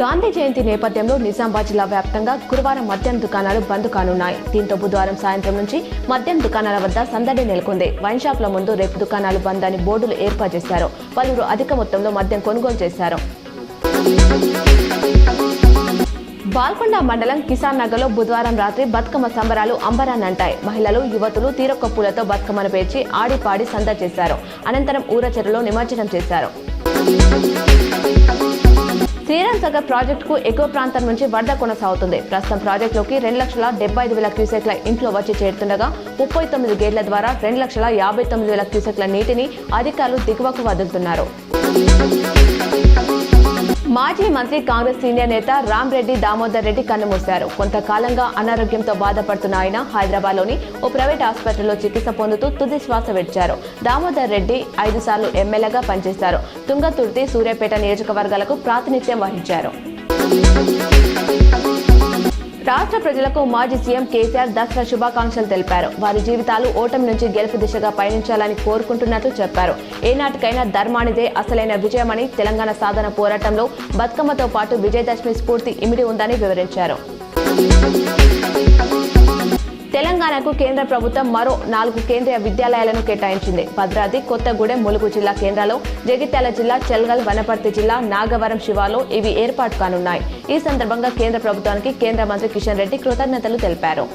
గాంధీ జయంతి నేపథ్యంలో నిజామాబాద్ జిల్లా వ్యాప్తంగా గురువారం మద్యం దుకాణాలు బంద్ కానున్నాయి. దీంతో బుధవారం సాయంత్రం నుంచి మద్యం దుకాణాల వద్ద సందడి నెలకొంది. వైన్ షాప్ల ముందు రేపు దుకాణాలు బంద్ అని బోర్డులు ఏర్పాటు చేశారు. పలువురు అధిక మొత్తంలో మద్యం కొనుగోలు చేశారు. బాల్కొండ మండలం కిసాన్ నగర్లో బుధవారం రాత్రి బతుకమ్మ సంబరాలు అంబరాన్నంటాయి. మహిళలు, యువతులు తీరొక్క పూలతో బతుకమ్మను పేర్చి ఆడిపాడి సందడి చేశారు. అనంతరం ఊరచెరులో నిమజ్జనం చేశారు. శ్రీరాంసాగర్ ప్రాజెక్టుకు ఎగువ ప్రాంతం నుంచి వరద కొనసాగుతుంది. ప్రస్తుతం ప్రాజెక్టులోకి 2,75,000 క్యూసెక్ల ఇంట్లో వచ్చి చేరుతుండగా 39 గేట్ల ద్వారా 2,59,000 క్యూసెక్ల నీటిని అధికారులు దిగువకు వదులుతున్నారు. మాజీ మంత్రి కాంగ్రెస్ సీనియర్ నేత రామ్రెడ్డి దామోదర్ రెడ్డి కన్నుమూశారు. కొంతకాలంగా అనారోగ్యంతో బాధపడుతున్న ఆయన హైదరాబాద్లోని ఓ ప్రైవేట్ ఆసుపత్రిలో చికిత్స పొందుతూ తుది శ్వాస విడిచారు. దామోదర్ రెడ్డి 5 సార్లు ఎమ్మెల్యేగా పనిచేశారు. తుంగతుర్తి, సూర్యాపేట నియోజకవర్గాలకు ప్రాతినిధ్యం వహించారు. రాష్ట్ర ప్రజలకు మాజీ సీఎం కేసీఆర్ దసరా శుభాకాంక్షలు తెలిపారు. వారి జీవితాలు ఓటమి నుంచి గెలుపు దిశగా పయనించాలని కోరుకుంటున్నట్లు చెప్పారు. ఏనాటికైనా ధర్మానిదే అసలైన విజయమని, తెలంగాణ సాధన పోరాటంలో బతుకమ్మతో పాటు విజయదశమి స్ఫూర్తి ఇమిడి ఉందని వివరించారు. తెలంగాణకు కేంద్ర ప్రభుత్వం మరో 4 కేంద్రీయ విద్యాలయాలను కేటాయించింది. భద్రాద్రి కొత్తగూడెం, ములుగు జిల్లా కేంద్రాల్లో, జగిత్యాల జిల్లా చెల్గల్, వనపర్తి జిల్లా నాగవరం శివాలో ఇవి ఏర్పాటు కానున్నాయి. ఈ సందర్భంగా కేంద్ర ప్రభుత్వానికి కేంద్ర మంత్రి కిషన్ రెడ్డి కృతజ్ఞతలు తెలిపారు.